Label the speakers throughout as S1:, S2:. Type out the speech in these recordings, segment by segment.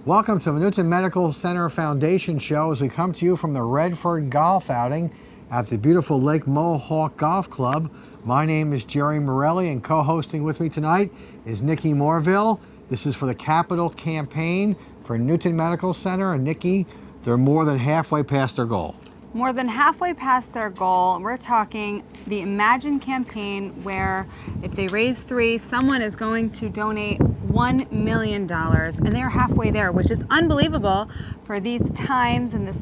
S1: Welcome to the Newton Medical Center Foundation Show as we come to you from the Redfern Golf Outing at the beautiful Lake Mohawk Golf Club. My name is Jerry Morelli, and co-hosting with me tonight is Nikki Morville. This is for the Capital Campaign for Newton Medical Center. And Nikki, they're more than halfway past their goal.
S2: More than halfway past their goal. We're talking the Imagine campaign, where if they raise 3, someone is going to donate $1 million, and they're halfway there, which is unbelievable for these times. And this,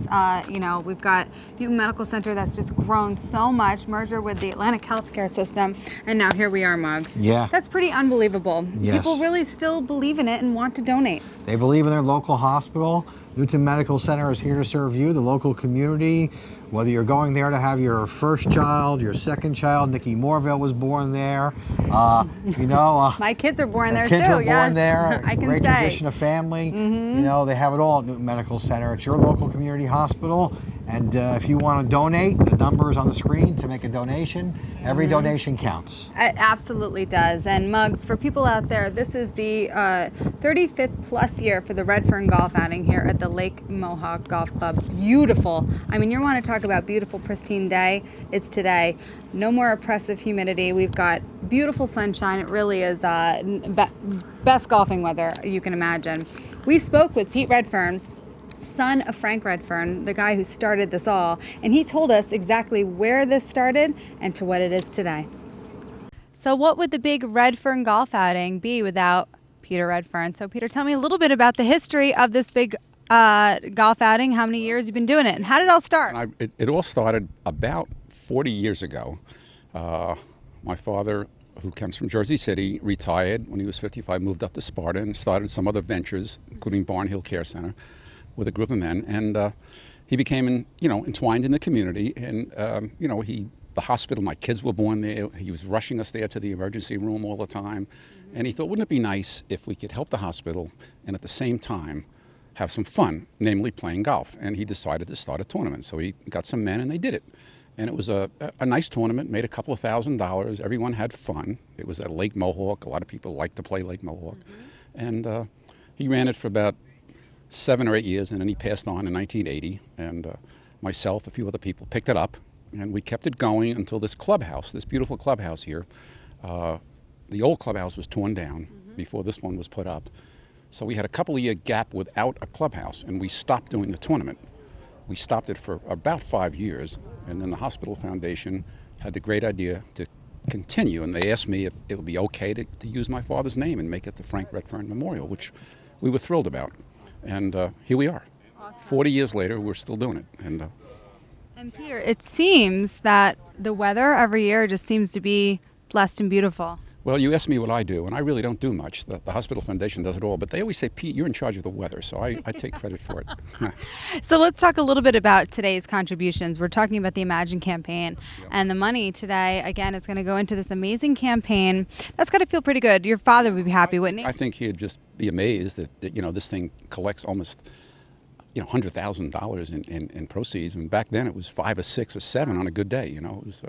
S2: we've got Newton Medical Center that's just grown so much, merger with the Atlantic Healthcare System, and now here we are, Muggs.
S1: Yeah.
S2: That's pretty unbelievable.
S1: Yes.
S2: People really still believe in it and want to donate.
S1: They believe in their local hospital. Newton Medical Center is here to serve you, the local community. Whether you're going there to have your first child, your second child, Nikki Morville was born there.
S2: My kids are born there too.
S1: Kids were born
S2: yes.
S1: there.
S2: I can
S1: Great
S2: say.
S1: tradition of family. You know, they have it all at Newton Medical Center. It's your local community hospital. And if you want to donate, the number is on the screen to make a donation. Every donation counts.
S2: It absolutely does. And Muggs, for people out there, this is the 35th plus year for the Redfern Golf Outing here at the Lake Mohawk Golf Club. Beautiful. I mean, you want to talk about beautiful, pristine day. It's today. No more oppressive humidity. We've got beautiful sunshine. It really is best golfing weather you can imagine. We spoke with Pete Redfern, son of Frank Redfern, the guy who started this all, and he told us exactly where this started and to what it is today. So what would the big Redfern Golf Outing be without Peter Redfern? So Peter, tell me a little bit about the history of this big golf outing. How many years you've been doing it, and how did it all start?
S3: It all started about 40 years ago. My father, who comes from Jersey City, retired when he was 55, moved up to Sparta and started some other ventures, including Barnhill Care Center, with a group of men, and he became, entwined in the community. And the hospital, my kids were born there. He was rushing us there to the emergency room all the time, and he thought, wouldn't it be nice if we could help the hospital and at the same time have some fun, namely playing golf? And he decided to start a tournament. So he got some men, and they did it. And it was a nice tournament, made a couple of $1,000s. Everyone had fun. It was at Lake Mohawk. A lot of people liked to play Lake Mohawk. And he ran it for about 7 or 8 years, and then he passed on in 1980, and myself, a few other people picked it up, and we kept it going until this clubhouse, this beautiful clubhouse here. The old clubhouse was torn down before this one was put up, so we had a couple of year gap without a clubhouse, and we stopped doing the tournament. We stopped it for about 5 years, and then the hospital foundation had the great idea to continue, and they asked me if it would be okay to use my father's name and make it the Frank Redfern Memorial, which we were thrilled about. And here we are. Awesome. 40 years later, we're still doing it. And
S2: Peter, it seems that the weather every year just seems to be blessed and beautiful.
S3: Well, you asked me what I do, and I really don't do much. The hospital foundation does it all, but they always say, Pete, you're in charge of the weather, so I take credit for it.
S2: So let's talk a little bit about today's contributions. We're talking about the Imagine campaign, and the money today, again, is going to go into this amazing campaign. That's got to feel pretty good. Your father would be happy, wouldn't he?
S3: I think he'd just be amazed that this thing collects almost $100,000 in proceeds, and back then it was 5 or 6 or 7 on a good day.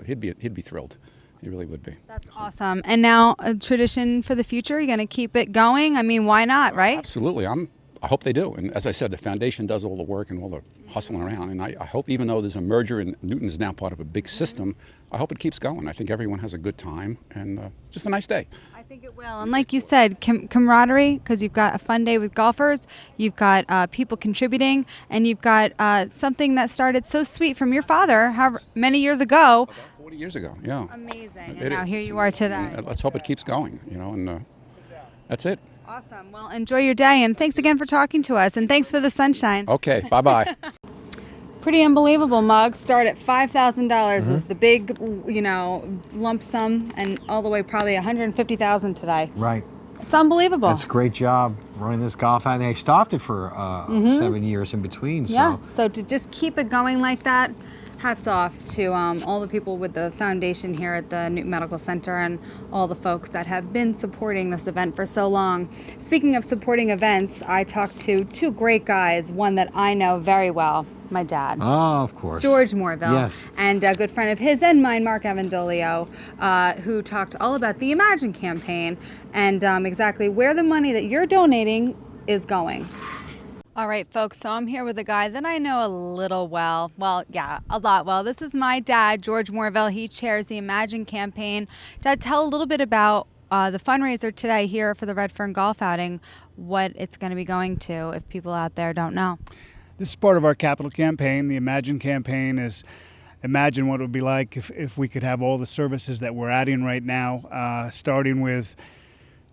S3: He'd be thrilled. He really would be.
S2: That's awesome. And now a tradition for the future, you're going to keep it going? I mean, why not, right?
S3: Absolutely. I hope they do. And as I said, the foundation does all the work and all the hustling around. And I hope, even though there's a merger and Newton's now part of a big system, I hope it keeps going. I think everyone has a good time and just a nice day.
S2: I think it will. And like you said, camaraderie, because you've got a fun day with golfers, you've got people contributing, and you've got something that started so sweet from your father however many years ago.
S3: About 40 years ago, yeah.
S2: Amazing. And now here you are today.
S3: And let's hope it keeps going, and that's it.
S2: Awesome. Well, enjoy your day, and thanks again for talking to us, and thanks for the sunshine.
S3: Okay, bye-bye.
S2: Pretty unbelievable, Muggs. Start at $5,000 was the big, lump sum, and all the way probably $150,000 today.
S1: Right.
S2: It's unbelievable.
S1: That's a great job running this golf outing. They stopped it for 7 years in between.
S2: Yeah, so to just keep it going like that, hats off to all the people with the foundation here at the Newton Medical Center and all the folks that have been supporting this event for so long. Speaking of supporting events, I talked to 2 great guys, one that I know very well, my dad.
S1: Oh, of course.
S2: George Morville.
S1: Yes.
S2: And a good friend of his and mine, Mark Avendolio, who talked all about the Imagine campaign and exactly where the money that you're donating is going. All right, folks, so I'm here with a guy that I know a little well. Well, yeah, a lot well. This is my dad, George Morville. He chairs the Imagine campaign. Dad, tell a little bit about the fundraiser today here for the Redfern Golf Outing, what it's going to be going to if people out there don't know.
S4: This is part of our capital campaign. The Imagine campaign is imagine what it would be like if we could have all the services that we're adding right now, starting with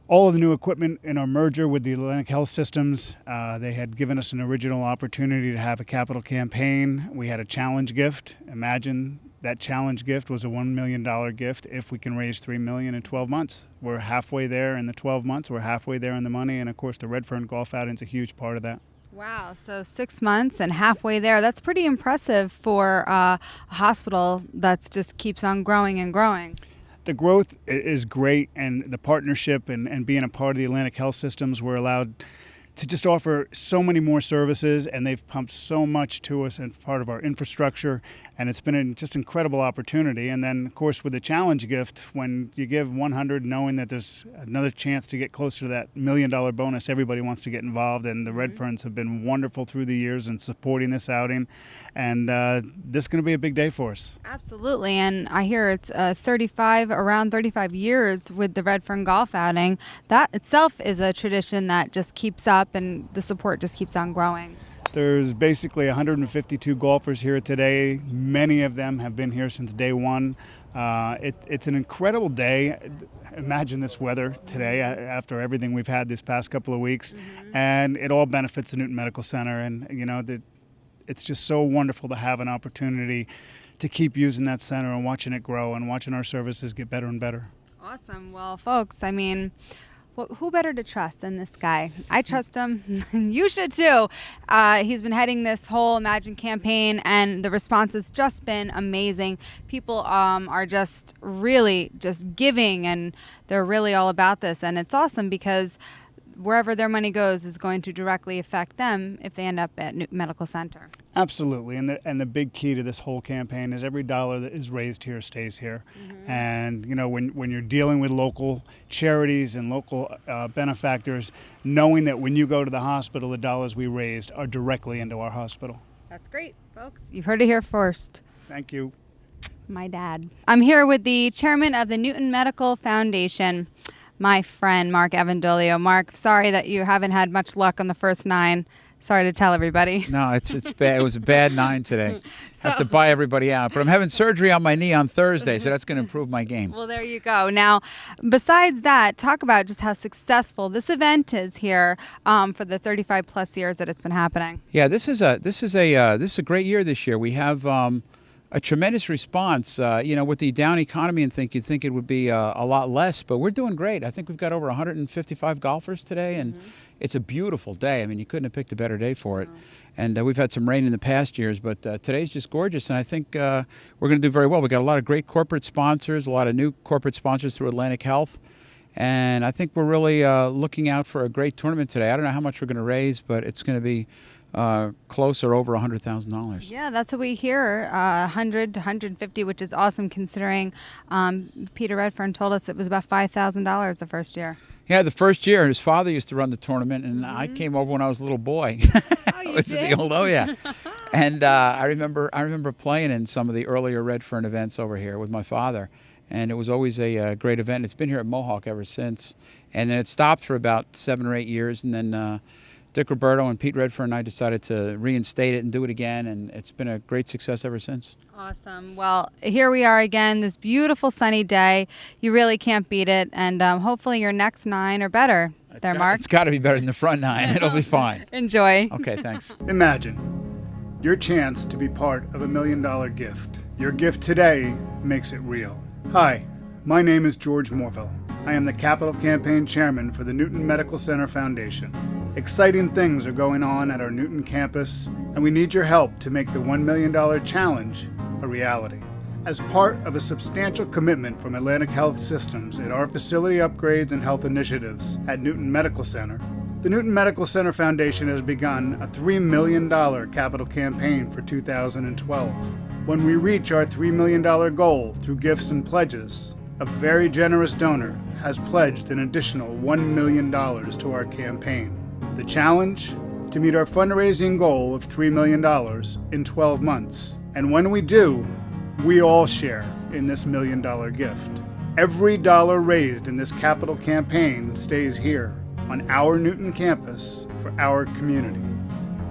S4: all of the new equipment in our merger with the Atlantic Health Systems. They had given us an original opportunity to have a capital campaign. We had a challenge gift. Imagine that challenge gift was a $1 million gift if we can raise $3 million in 12 months. We're halfway there in the 12 months. We're halfway there in the money. And of course, the Redfern Golf Outing is a huge part of that.
S2: Wow, so 6 months and halfway there. That's pretty impressive for a hospital that just keeps on growing and growing.
S4: The growth is great, and the partnership and being a part of the Atlantic Health Systems, we're allowed to just offer so many more services, and they've pumped so much to us and part of our infrastructure, and it's been a just incredible opportunity. And then, of course, with the challenge gift, when you give 100 knowing that there's another chance to get closer to that $1 million bonus, everybody wants to get involved, and the Redferns have been wonderful through the years in supporting this outing, and this is going to be a big day for us.
S2: Absolutely, and I hear it's around 35 years with the Redfern Golf Outing. That itself is a tradition that just keeps up, and the support just keeps on growing.
S4: There's basically 152 golfers here today. Many of them have been here since day one. It's an incredible day. Imagine this weather today after everything we've had this past couple of weeks. And it all benefits the Newton Medical Center. And, you know, it's just so wonderful to have an opportunity to keep using that center and watching it grow and watching our services get better and better.
S2: Awesome. Well, folks, I mean, who better to trust than this guy? I trust him. You should too. He's been heading this whole Imagine campaign, and the response has just been amazing. People are just really just giving, and they're really all about this. And it's awesome because wherever their money goes is going to directly affect them if they end up at Newton Medical Center.
S4: Absolutely, and the big key to this whole campaign is every dollar that is raised here stays here. And you know, when you're dealing with local charities and local benefactors, knowing that when you go to the hospital, the dollars we raised are directly into our hospital.
S2: That's great, folks. You've heard it here first.
S4: Thank you.
S2: My dad. I'm here with the chairman of the Newton Medical Foundation, my friend Mark Avendolio. Mark, sorry that you haven't had much luck on the first 9. Sorry to tell everybody.
S5: No, it's bad. It was a bad 9 today. I have to buy everybody out. But I'm having surgery on my knee on Thursday, so that's going to improve my game.
S2: Well, there you go. Now, besides that, talk about just how successful this event is here for the 35 plus years that it's been happening.
S5: Yeah, this is a great year this year. We have a tremendous response. You know, with the down economy and you'd think it would be a lot less, but we're doing great. I think we've got over 155 golfers today, and it's a beautiful day. I mean, you couldn't have picked a better day for it. And we've had some rain in the past years, but today's just gorgeous, and I think we're going to do very well. We've got a lot of great corporate sponsors, a lot of new corporate sponsors through Atlantic Health, and I think we're really looking out for a great tournament today. I don't know how much we're going to raise, but it's going to be close or over $100,000.
S2: Yeah, that's what we hear, 100 to 150, which is awesome considering Peter Redfern told us it was about $5,000 the first year.
S5: Yeah, the first year, his father used to run the tournament, and I came over when I was a little boy.
S2: Oh, you
S5: was
S2: did?
S5: The old, oh yeah. And I remember playing in some of the earlier Redfern events over here with my father, and it was always a great event. It's been here at Mohawk ever since, and then it stopped for about 7 or 8 years, and then Dick Roberto and Pete Redfern and I decided to reinstate it and do it again, and it's been a great success ever since.
S2: Awesome. Well, here we are again, this beautiful sunny day. You really can't beat it, and hopefully your next 9 are better. Mark?
S5: It's got to be better than the front 9. It'll be fine.
S2: Enjoy.
S5: Okay, thanks.
S4: Imagine your chance to be part of a $1 million gift. Your gift today makes it real. Hi, my name is George Morville. I am the Capital Campaign Chairman for the Newton Medical Center Foundation. Exciting things are going on at our Newton campus, and we need your help to make the $1 million challenge a reality. As part of a substantial commitment from Atlantic Health Systems in our facility upgrades and health initiatives at Newton Medical Center, the Newton Medical Center Foundation has begun a $3 million capital campaign for 2012. When we reach our $3 million goal through gifts and pledges, a very generous donor has pledged an additional $1 million to our campaign. The challenge? to meet our fundraising goal of $3 million in 12 months. And when we do, we all share in this $1 million gift. Every dollar raised in this capital campaign stays here on our Newton campus for our community.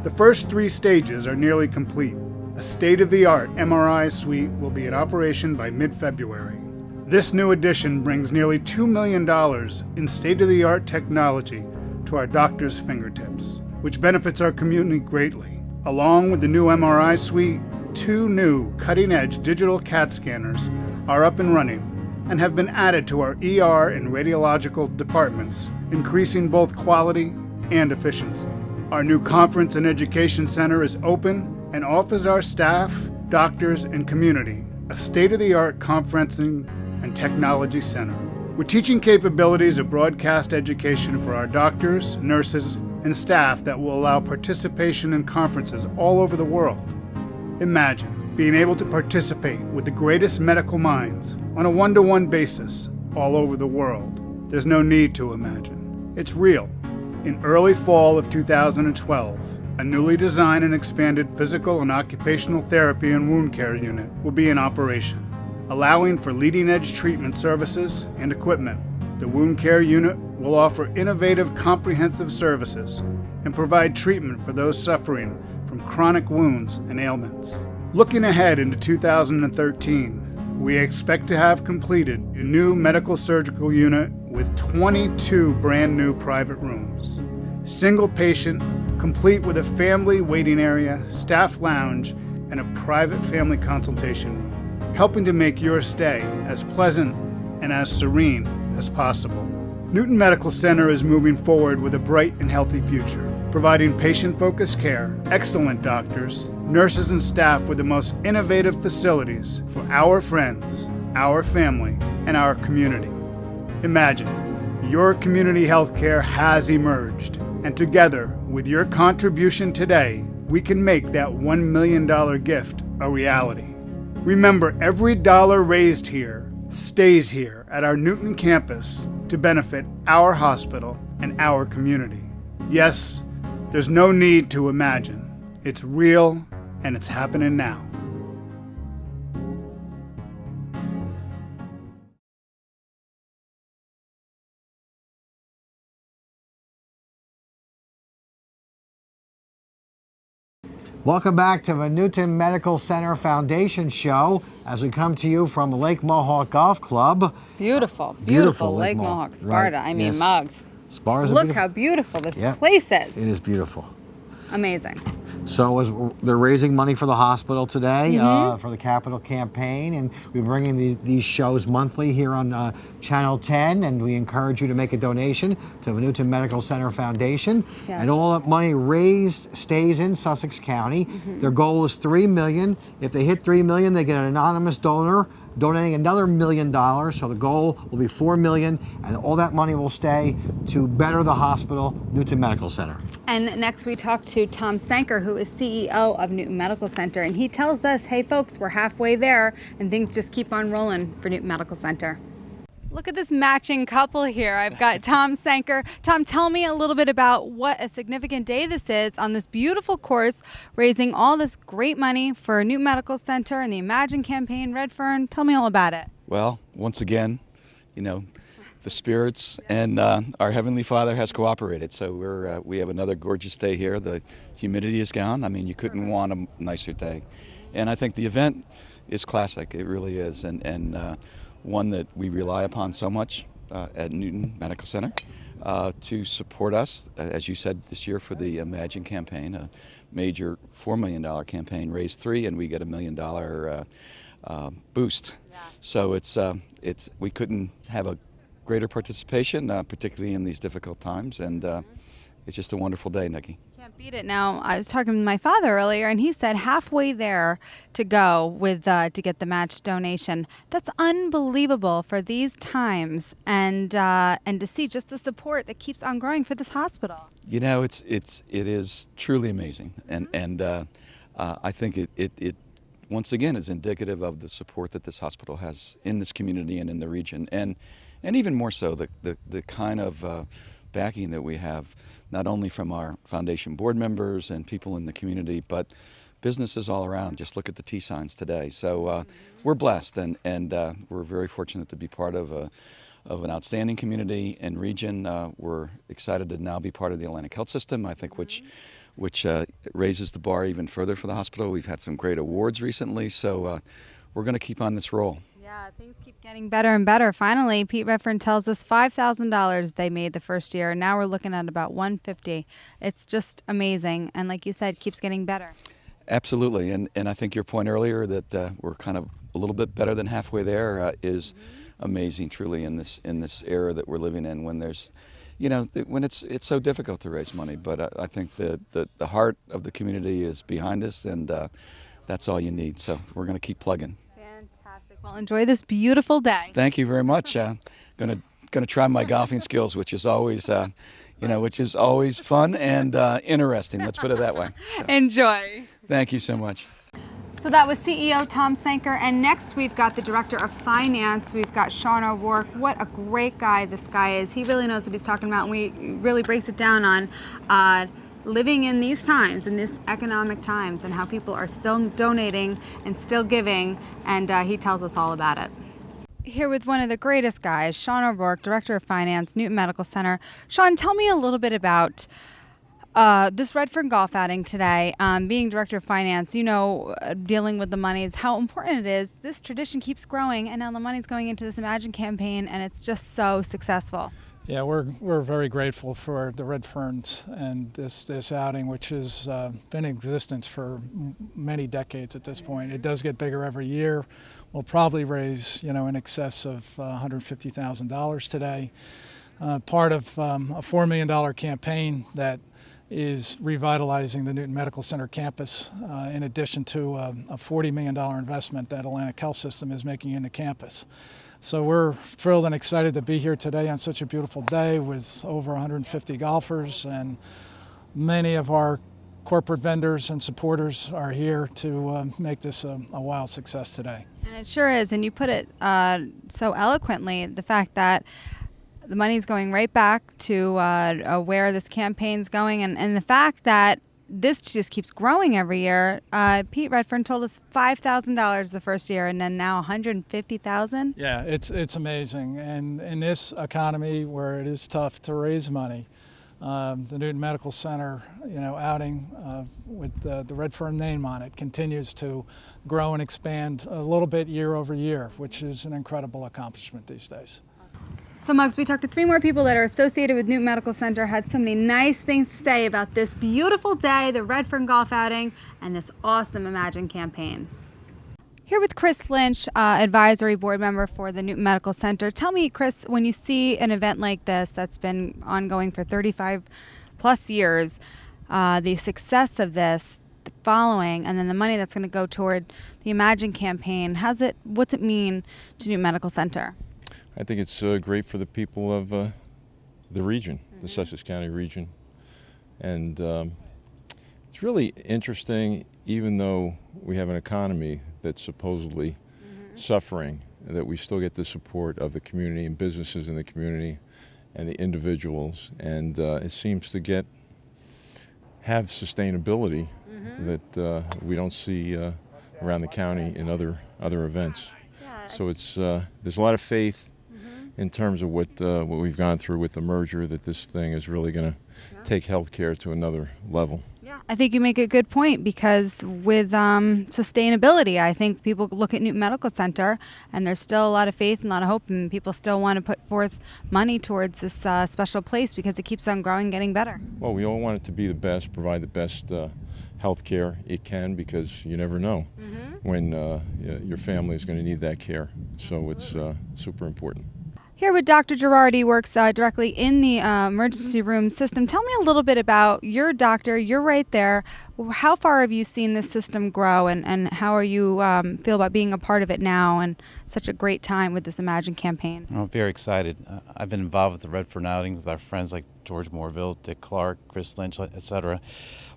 S4: The first 3 stages are nearly complete. A state-of-the-art MRI suite will be in operation by mid-February. This new addition brings nearly $2 million in state-of-the-art technology to our doctors' fingertips, which benefits our community greatly. Along with the new MRI suite, 2 new cutting-edge digital CAT scanners are up and running and have been added to our ER and radiological departments, increasing both quality and efficiency. Our new conference and education center is open and offers our staff, doctors, and community a state-of-the-art conferencing and technology center. With teaching capabilities of broadcast education for our doctors, nurses, and staff that will allow participation in conferences all over the world. Imagine being able to participate with the greatest medical minds on a one-to-one basis all over the world. There's no need to imagine. It's real. In early fall of 2012, a newly designed and expanded physical and occupational therapy and wound care unit will be in operation, allowing for leading-edge treatment services and equipment. The wound care unit will offer innovative, comprehensive services and provide treatment for those suffering from chronic wounds and ailments. Looking ahead into 2013, we expect to have completed a new medical surgical unit with 22 brand new private rooms, single patient, complete with a family waiting area, staff lounge, and a private family consultation room, helping to make your stay as pleasant and as serene as possible. Newton Medical Center is moving forward with a bright and healthy future, providing patient-focused care, excellent doctors, nurses, and staff with the most innovative facilities for our friends, our family, and our community. Imagine, your community healthcare has emerged, and together, with your contribution today, we can make that $1 million gift a reality. Remember, every dollar raised here stays here at our Newton campus to benefit our hospital and our community. Yes, there's no need to imagine. It's real and it's happening now.
S1: Welcome back to the Newton Medical Center Foundation Show as we come to you from Lake Mohawk Golf Club.
S2: Beautiful Lake Mohawk, Sparta.
S1: Right.
S2: I mean,
S1: Yes.
S2: Mugs.
S1: Sparta's
S2: Look how beautiful this place is.
S1: It is beautiful.
S2: Amazing.
S1: So they're raising money for the hospital today for the capital campaign, and we're bringing these shows monthly here on Channel 10, and we encourage you to make a donation to the Newton Medical Center Foundation.
S2: Yes.
S1: And all that money raised stays in Sussex County. Their goal is $3 million. If they hit $3 million, they get an anonymous donor donating another $1 million, so the goal will be $4 million, and all that money will stay to better the hospital, Newton Medical Center.
S2: And next we talk to Tom Sanker, who is CEO of Newton Medical Center, and he tells us, hey folks, we're halfway there, and things just keep on rolling for Newton Medical Center. Look at this matching couple here. I've got Tom Sanker. Tom, tell me a little bit about what a significant day this is on this beautiful course, raising all this great money for Newton Medical Center and the Imagine campaign, Redfern. Tell me all about it.
S6: Well, once again, you know, the spirits and our Heavenly Father has cooperated. So we have another gorgeous day here. The humidity is gone. I mean, you couldn't want a nicer day. And I think the event is classic. It really is. And one that we rely upon so much at Newton Medical Center to support us, as you said, this year for the Imagine campaign, a major $4 million campaign, raised $3 million, and we get a $1 million boost. Yeah. So it's we couldn't have a greater participation, particularly in these difficult times, and it's just a wonderful day, Nikki.
S2: Can't beat it. Now, I was talking to my father earlier, and he said halfway there to go with to get the match donation. That's unbelievable for these times, and to see just the support that keeps on growing for this hospital.
S6: You know, it is truly amazing, and I think it once again is indicative of the support that this hospital has in this community and in the region, and even more so the kind of backing that we have, not only from our foundation board members and people in the community, but businesses all around. Just look at the T signs today. So we're blessed, and we're very fortunate to be part of an outstanding community and region. We're excited to now be part of the Atlantic Health System, I think, which raises the bar even further for the hospital. We've had some great awards recently, so we're going to keep on this roll.
S2: Yeah, things keep getting better and better. Finally, Pete Redfern tells us $5,000 they made the first year. Now we're looking at about $150,000. It's just amazing, and like you said, keeps getting better.
S6: Absolutely, and I think your point earlier that we're kind of a little bit better than halfway there is amazing, truly, in this era that we're living in, when there's, when it's so difficult to raise money. But I think that the heart of the community is behind us, and that's all you need. So we're going to keep plugging.
S2: Fantastic. Well, enjoy this beautiful day.
S6: Thank you very much. Going to try my golfing skills, which is always fun and interesting. Let's put it that way. So,
S2: enjoy.
S6: Thank you so much.
S2: So that was CEO Tom Sanker, and next we've got the Director of Finance. We've got Sean O'Rourke. What a great guy this guy is. He really knows what he's talking about, and he really breaks it down on living in these times, in this economic times, and how people are still donating and still giving, and he tells us all about it. Here with one of the greatest guys, Sean O'Rourke, Director of Finance, Newton Medical Center. Sean, tell me a little bit about this Redfern golf outing today. Being Director of Finance, dealing with the monies, how important it is. This tradition keeps growing, and now the money's going into this Imagine campaign, and it's just so successful.
S7: Yeah, we're very grateful for the Redferns and this outing, which has been in existence for many decades at this point. It does get bigger every year. We'll probably raise, in excess of $150,000 today. Part of a $4 million campaign that is revitalizing the Newton Medical Center campus, in addition to a $40 million investment that Atlantic Health System is making in the campus. So we're thrilled and excited to be here today on such a beautiful day with over 150 golfers, and many of our corporate vendors and supporters are here to make this a wild success today.
S2: And it sure is, and you put it so eloquently, the fact that the money's going right back to where this campaign's going, and the fact that this just keeps growing every year. Pete Redfern told us $5,000 the first year, and then now $150,000.
S7: Yeah, it's amazing, and in this economy where it is tough to raise money, the Newton Medical Center, outing with the Redfern name on it continues to grow and expand a little bit year over year, which is an incredible accomplishment these days.
S2: So Muggs, we talked to 3 more people that are associated with Newton Medical Center, had so many nice things to say about this beautiful day, the Redfern golf outing, and this awesome Imagine campaign. Here with Chris Lynch, advisory board member for the Newton Medical Center. Tell me, Chris, when you see an event like this that's been ongoing for 35 plus years, the success of this, the following, and then the money that's going to go toward the Imagine campaign, what's it mean to Newton Medical Center?
S8: I think it's great for the people of the region, the Sussex County region. And it's really interesting, even though we have an economy that's supposedly suffering, that we still get the support of the community and businesses in the community and the individuals. And it seems to have sustainability that we don't see around the county in other events. Yeah. So there's a lot of faith in terms of what we've gone through with the merger, that this thing is really going to take healthcare to another level.
S2: Yeah, I think you make a good point, because with sustainability, I think people look at Newton Medical Center and there's still a lot of faith and a lot of hope, and people still want to put forth money towards this special place because it keeps on growing, getting better.
S8: Well, we all want it to be the best, provide the best health care it can, because you never know when your family is going to need that care. So it's super important.
S2: Here with Dr. Girardi, works directly in the emergency room system. Tell me a little bit about your doctor. You're right there. How far have you seen this system grow, and how are you feel about being a part of it now, and such a great time with this Imagine campaign?
S9: I'm very excited. I've been involved with the Redfern outing with our friends like George Morville, Dick Clark, Chris Lynch, etc.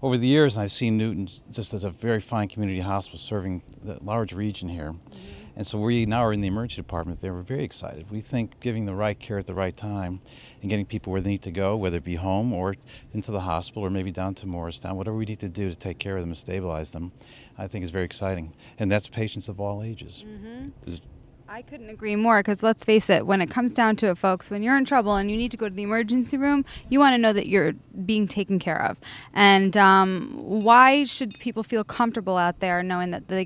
S9: over the years, and I've seen Newton just as a very fine community hospital serving the large region here. And so we now are in the emergency department there. We're very excited. We think giving the right care at the right time and getting people where they need to go, whether it be home or into the hospital or maybe down to Morristown, whatever we need to do to take care of them and stabilize them, I think is very exciting. And that's patients of all ages.
S2: I couldn't agree more, because let's face it, when it comes down to it, folks, when you're in trouble and you need to go to the emergency room, you want to know that you're being taken care of. And why should people feel comfortable out there knowing that they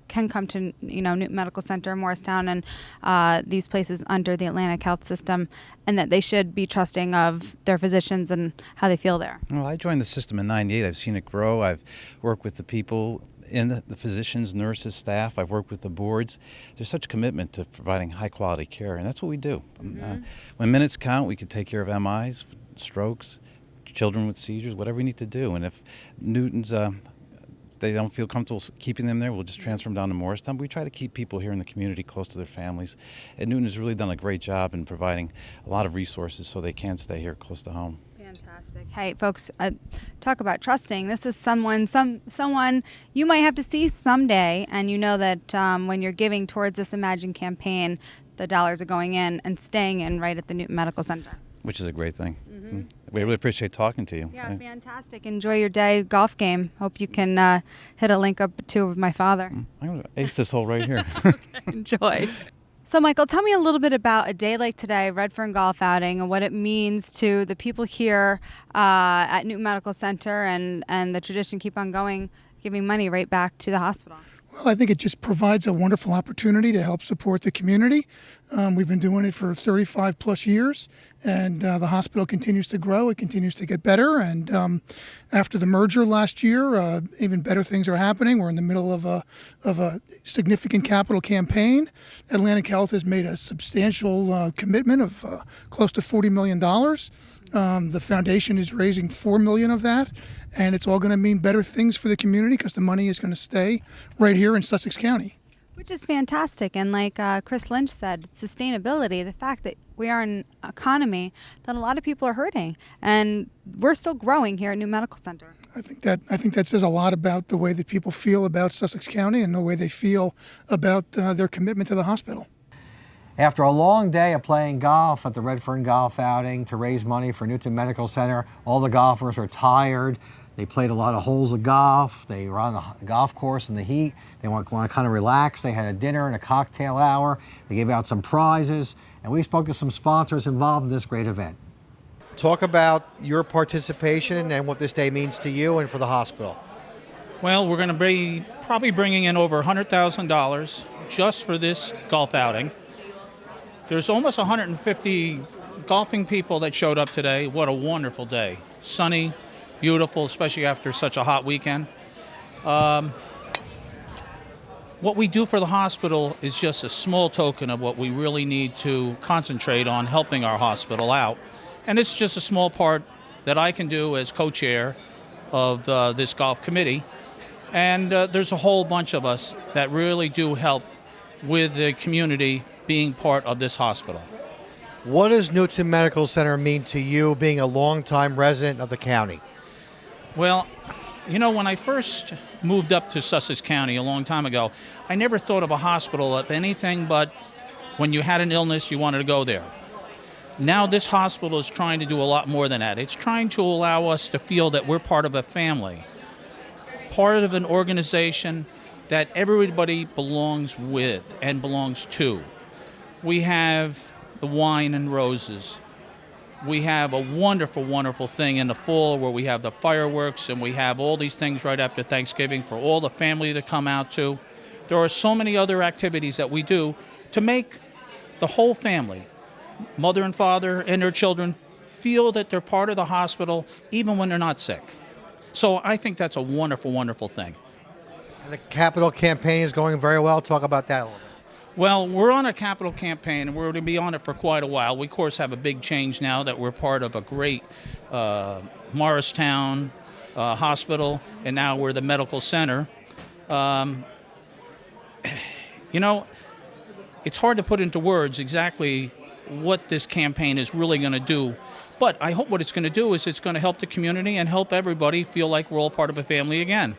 S2: can come to Newton Medical Center, Morristown, and these places under the Atlantic Health System, and that they should be trusting of their physicians and how they feel there?
S9: Well, I joined the system in '98. I've seen it grow. I've worked with the people in the physicians, nurses, staff. I've worked with the boards. There's such commitment to providing high quality care, and that's what we do. When minutes count, we can take care of MIs, strokes, children with seizures, whatever we need to do. And if Newton's they don't feel comfortable keeping them there, we'll just transfer them down to Morristown. But we try to keep people here in the community close to their families. And Newton has really done a great job in providing a lot of resources so they can stay here close to home.
S2: Fantastic. Hey, folks, talk about trusting. This is someone you might have to see someday, and you know that when you're giving towards this Imagine campaign, the dollars are going in and staying in right at the Newton Medical Center.
S9: Which is a great thing. We really appreciate talking to you.
S2: Yeah, fantastic. Enjoy your day golf game. Hope you can hit a link up too with my father.
S9: I'm going to ace this hole right here.
S2: Okay, enjoy. So, Michael, tell me a little bit about a day like today, Redfern Golf Outing, and what it means to the people here at Newton Medical Center, and the tradition keep on going, giving money right back to the hospital.
S10: Well, I think it just provides a wonderful opportunity to help support the community. We've been doing it for 35 plus years, and the hospital continues to grow. It continues to get better. And after the merger last year, even better things are happening. We're in the middle of a significant capital campaign. Atlantic Health has made a substantial commitment of close to $40 million. The foundation is raising $4 million of that, and it's all going to mean better things for the community because the money is going to stay right here in Sussex County.
S2: Which is fantastic. And like Chris Lynch said, sustainability, the fact that we are in an economy that a lot of people are hurting, and we're still growing here at New Medical Center.
S10: I think that says a lot about the way that people feel about Sussex County and the way they feel about their commitment to the hospital.
S1: After a long day of playing golf at the Redfern Golf Outing to raise money for Newton Medical Center, all the golfers are tired. They played a lot of holes of golf. They were on the golf course in the heat. They want to kind of relax. They had a dinner and a cocktail hour. They gave out some prizes. And we spoke to some sponsors involved in this great event. Talk about your participation and what this day means to you and for the hospital.
S11: Well, we're going to be probably bringing in over $100,000 just for this golf outing. There's almost 150 golfing people that showed up today. What a wonderful day. Sunny, beautiful, especially after such a hot weekend. What we do for the hospital is just a small token of what we really need to concentrate on helping our hospital out. And it's just a small part that I can do as co-chair of this golf committee. And there's a whole bunch of us that really do help with the community being part of this hospital.
S1: What does Newton Medical Center mean to you, being a longtime resident of the county?
S11: Well, you know, when I first moved up to Sussex County a long time ago, I never thought of a hospital as anything but when you had an illness, you wanted to go there. Now this hospital is trying to do a lot more than that. It's trying to allow us to feel that we're part of a family, part of an organization that everybody belongs with and belongs to. We have the wine and roses. We have a wonderful, wonderful thing in the fall where we have the fireworks, and we have all these things right after Thanksgiving for all the family to come out to. There are so many other activities that we do to make the whole family, mother and father and their children, feel that they're part of the hospital even when they're not sick. So I think that's a wonderful, wonderful thing.
S1: And the capital campaign is going very well. Talk about that a little bit.
S11: Well, we're on a capital campaign, and we're going to be on it for quite a while. We, of course, have a big change now that we're part of a great Morristown hospital, and now we're the medical center. You know, it's hard to put into words exactly what this campaign is really going to do, but I hope what it's going to do is it's going to help the community and help everybody feel like we're all part of a family again.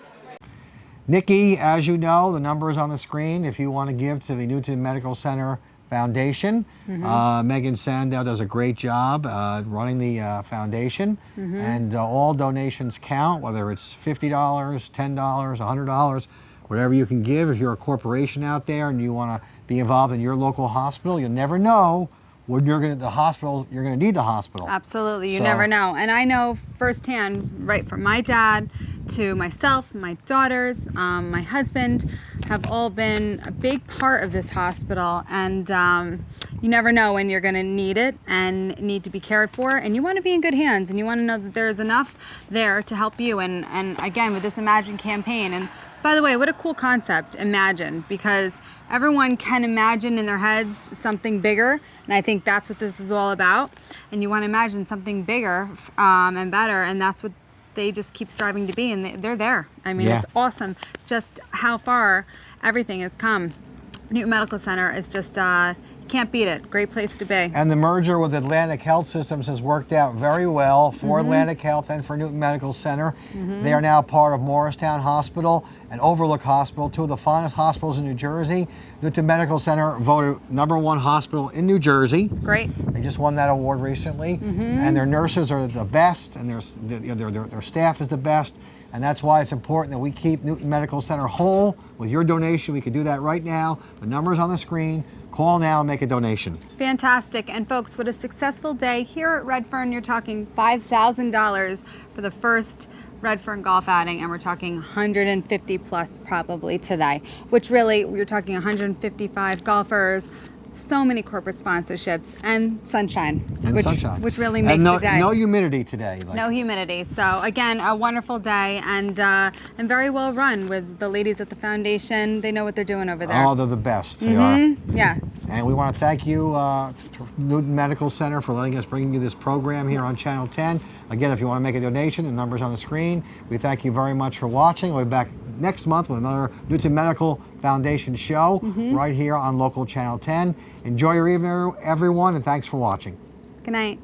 S1: Nikki, as you know, the number is on the screen if you want to give to the Newton Medical Center Foundation. Megan Sandow does a great job running the foundation, and all donations count, whether it's $50, $10, $100, whatever you can give. If you're a corporation out there and you want to be involved in your local hospital, you'll never know when you're going to you're going to need the hospital.
S2: Absolutely, you never know. And I know firsthand, right from my dad to myself, my daughters, my husband, have all been a big part of this hospital. And you never know when you're going to need it and need to be cared for. And you want to be in good hands, and you want to know that there's enough there to help you. And again, with this Imagine campaign. And by the way, what a cool concept, Imagine, because everyone can imagine in their heads something bigger, and I think that's what this is all about. And you want to imagine something bigger and better, and that's what they just keep striving to be, and they're there. I mean, it's awesome just how far everything has come. Newton Medical Center is just, can't beat it. Great place to be.
S1: And the merger with Atlantic Health Systems has worked out very well for Atlantic Health and for Newton Medical Center. They are now part of Morristown Hospital and Overlook Hospital, two of the finest hospitals in New Jersey. Newton Medical Center voted #1 hospital in New Jersey.
S2: Great.
S1: They just won that award recently. And their nurses are the best, and their staff is the best. And that's why it's important that we keep Newton Medical Center whole. With your donation, we can do that right now. The number's on the screen. Call now and make a donation.
S2: Fantastic. And folks, what a successful day. Here at Redfern, you're talking $5,000 for the first Redfern golf outing, and we're talking 150 plus probably today, which really, you're talking 155 golfers, so many corporate sponsorships, and sunshine. Which really makes the day.
S1: No humidity today.
S2: No humidity. So again, a wonderful day, and very well run with the ladies at the foundation. They know what they're doing over there.
S1: Oh, they're the best. They are.
S2: Yeah.
S1: And we want to thank you, Newton Medical Center, for letting us bring you this program here on Channel 10. Again, if you want to make a donation, the number's on the screen. We thank you very much for watching. We'll be back next month with another Newton Medical Foundation show right here on local Channel 10. Enjoy your evening, everyone, and thanks for watching.
S2: Good night.